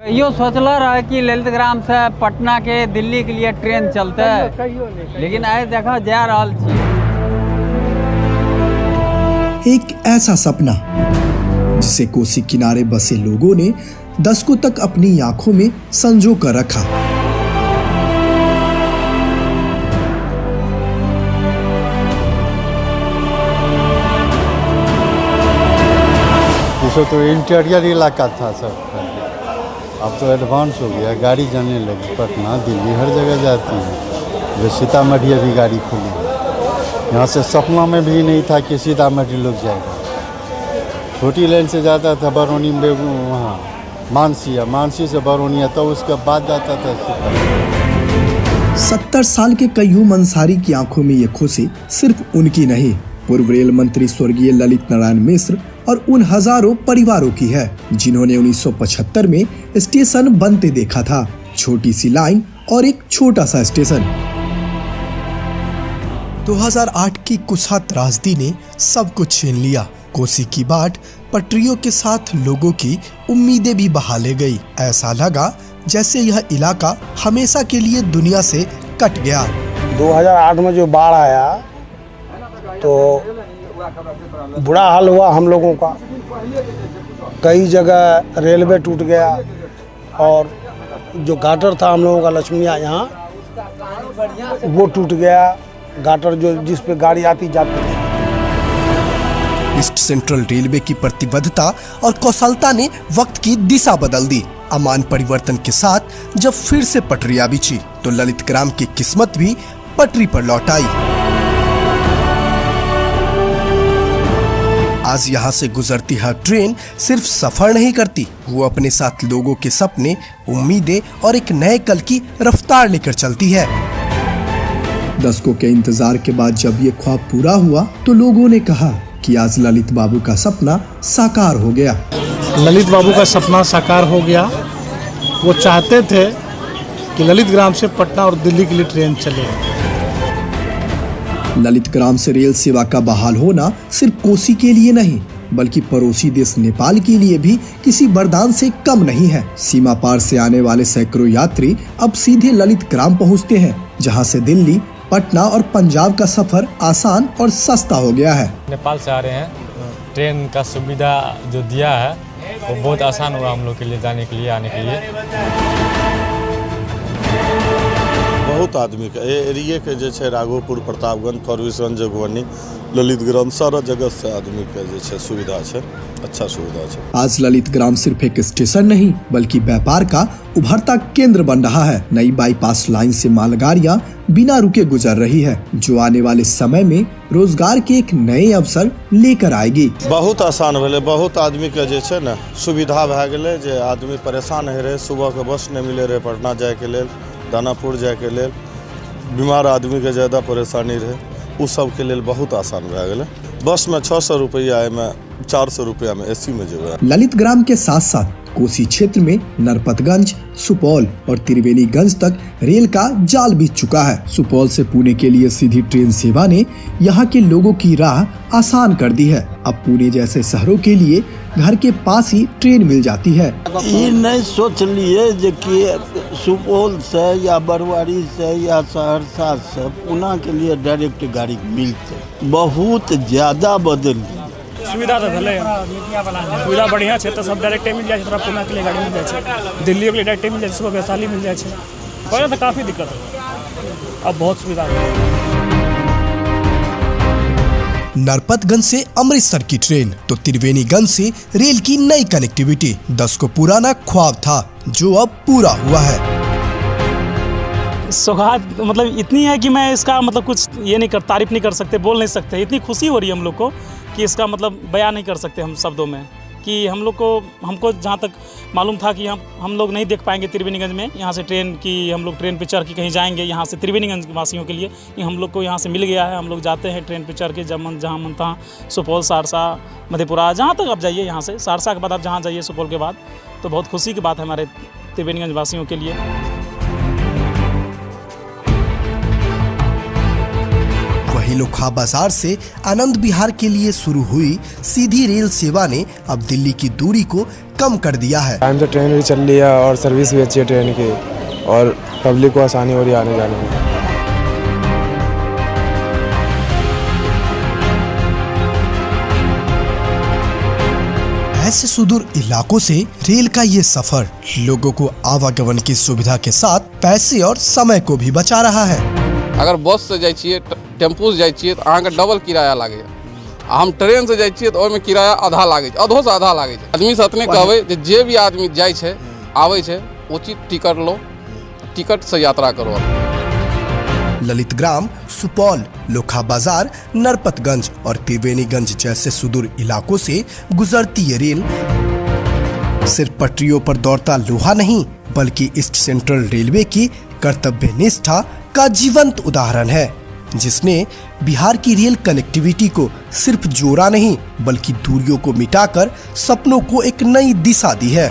यो सोचल रहा कि ललित ग्राम से पटना के दिल्ली के लिए ट्रेन चलते है, लेकिन आज देखा जा रहा छी। एक ऐसा सपना जिसे कोसी किनारे बसे लोगों ने दशकों तक अपनी आंखों में संजो कर रखा। इसे तो इंटीरियर इलाका था सब, अब तो एडवांस हो गया, गाड़ी जाने लगी, पटना दिल्ली हर जगह जाती है। जो सीतामढ़ी अभी गाड़ी खुली है, यहाँ से सपना में भी नहीं था कि सीतामढ़ी लोग जाएगा। छोटी लाइन से जाता था बरौनी में, वहाँ मानसिया, मानसी से बरौनिया, तो उसके बाद जाता था सीतामढ़ी। 70 साल के कय्यूम अंसारी की आंखों में ये खुशी सिर्फ उनकी नहीं, पूर्व रेल मंत्री स्वर्गीय ललित नारायण मिश्र और उन हजारों परिवारों की है जिन्होंने 1975 में स्टेशन बनते देखा था। छोटी सी लाइन और एक छोटा सा स्टेशन। 2008 की कुशा त्रासदी ने सब कुछ छीन लिया। कोसी की बाट पटरियों के साथ लोगों की उम्मीदें भी बहा ले गई। ऐसा लगा जैसे यह इलाका हमेशा के लिए दुनिया से कट गया। 2008 में जो बाढ़ आया तो बुरा हाल हुआ हम लोगों का। कई जगह रेलवे टूट गया और जो गाटर था हम लोगों का लक्ष्मिया यहाँ, वो टूट गया। गाटर जो जिस पे गाड़ी आती जाती थी। ईस्ट सेंट्रल रेलवे की प्रतिबद्धता और कौशलता ने वक्त की दिशा बदल दी। अमान परिवर्तन के साथ जब फिर से पटरियां बिछी तो ललित ग्राम की किस्मत भी पटरी पर लौट आई। आज यहाँ से गुजरती हर ट्रेन सिर्फ सफर नहीं करती, वो अपने साथ लोगों के सपने, उम्मीदें और एक नए कल की रफ्तार लेकर चलती है। दशकों के इंतजार के बाद जब ये ख्वाब पूरा हुआ तो लोगों ने कहा कि आज ललित बाबू का सपना साकार हो गया। ललित बाबू का सपना साकार हो गया। वो चाहते थे कि ललित ग्राम से पटना और दिल्ली के लिए ट्रेन चले। ललित ग्राम से रेल सेवा का बहाल होना सिर्फ कोसी के लिए नहीं, बल्कि पड़ोसी देश नेपाल के लिए भी किसी वरदान से कम नहीं है। सीमा पार से आने वाले सैकड़ों यात्री अब सीधे ललित ग्राम पहुंचते हैं, जहां से दिल्ली, पटना और पंजाब का सफर आसान और सस्ता हो गया है। नेपाल से आ रहे हैं, ट्रेन का सुविधा जो दिया है वो बहुत आसान हुआ हम लोग के लिए, जाने के लिए, आने के लिए। बहुत आदमी के एरिए के जे छै राघोपुर, प्रतापगंज, फॉरबिसगंज, जोगबनी, ललित ग्राम सारा जगह से आदमी के जे छै सुविधा छै, अच्छा सुविधा छै। आज ललित ग्राम सिर्फ एक स्टेशन नहीं बल्कि व्यापार का उभरता केंद्र बन रहा है। नई बाईपास लाइन से मालगाड़ियां बिना रुके गुजर रही है, जो आने वाले समय में रोजगार के एक नए अवसर लेकर आएगी। बहुत आसान भेले, बहुत आदमी के जे छै न सुविधा भए गेले। जे आदमी परेशान है रहे, सुबह के बस नहीं मिले रहे पटना जाए के लेल, दानापुर जाए के लेल, बीमार आदमी के ज्यादा परेशानी रहे, उ सब के लेल बहुत आसान भए गेले। बस में 600 रुपया में 400 रुपया में एसी में जेबे। ललित ग्राम के साथ साथ कोसी क्षेत्र में नरपतगंज, सुपौल और त्रिवेणीगंज तक रेल का जाल बिछ चुका है। सुपौल से पुणे के लिए सीधी ट्रेन सेवा ने यहाँ के लोगों की राह आसान कर दी है। अब पुणे जैसे शहरों के लिए घर के पास ही ट्रेन मिल जाती है। ये नहीं सोच लिए कि सुपौल से या बरवारी से या सहरसा से पुणे के लिए डायरेक्ट गाड़ी मिलते, बहुत ज्यादा बदल गई। सुविधा तो भले सुविधा बढ़िया है, तो सब डायरेक्ट मिल जाए। थोड़ा पुणे के लिए गाड़ी मिल जाए, दिल्ली के लिए डायरेक्ट मिल जाए, सुबह वैशाली मिल जाए। पहले तो काफ़ी दिक्कत है, अब बहुत सुविधा है। नरपतगंज से अमृतसर की ट्रेन तो त्रिवेणीगंज से रेल की नई कनेक्टिविटी 10 को पुराना ख्वाब था जो अब पूरा हुआ है। सौगात मतलब इतनी है कि मैं इसका मतलब कुछ ये नहीं कर, तारीफ नहीं कर सकते, बोल नहीं सकते। इतनी खुशी हो रही है हम लोग को कि इसका मतलब बयान नहीं कर सकते हम शब्दों में। कि हम लोग को, हमको जहाँ तक मालूम था कि हम लोग नहीं देख पाएंगे त्रिवेणीगंज में, यहाँ से ट्रेन की हम लोग ट्रेन पे चढ़ के कहीं जाएंगे यहाँ से त्रिवेणीगंज वासियों के लिए, ये हम लोग को यहाँ से मिल गया है। हम लोग जाते हैं ट्रेन पे चढ़ के जहाँ मन तहाँ, सुपौल, सहरसा, मधेपुरा, जहाँ तक आप जाइए। यहाँ से सहरसा के बाद आप जहाँ जाइए सुपौल के बाद, तो बहुत खुशी की बात है हमारे त्रिवेणीगंज वासियों के लिए। वहीं लोखा बाजार से आनंद विहार के लिए शुरू हुई सीधी रेल सेवा ने अब दिल्ली की दूरी को कम कर दिया है। टाइम से ट्रेन भी चल रही है और सर्विस भी अच्छी है ट्रेन की, और पब्लिक को आसानी हो रही है आने जाने में। ऐसे सुदूर इलाकों से रेल का ये सफर लोगों को आवागमन की सुविधा के साथ पैसे और समय को भी बचा रहा है। अगर बस से जाइए, टेम्पू से जाइए तो अहाँके डबल किराया लागे। हम ट्रेन से जाइए तो ओहिमे किराया आधा लागे, आधो से आधा लागे। आदमी से अतने कहबै जे भी आदमी जाय छै आवे छै उचित टिकट लो, टिकट से यात्रा करो। ललित ग्राम, सुपौल, लोखा बाजार, नरपतगंज और त्रिवेणीगंज जैसे सुदूर इलाकों से गुजरती ये रेल सिर्फ पटरियों पर दौड़ता लोहा नहीं, बल्कि ईस्ट सेंट्रल रेलवे की कर्तव्य निष्ठा का जीवंत उदाहरण है, जिसने बिहार की रेल कनेक्टिविटी को सिर्फ जोड़ा नहीं, बल्कि दूरियों को मिटाकर सपनों को एक नई दिशा दी है।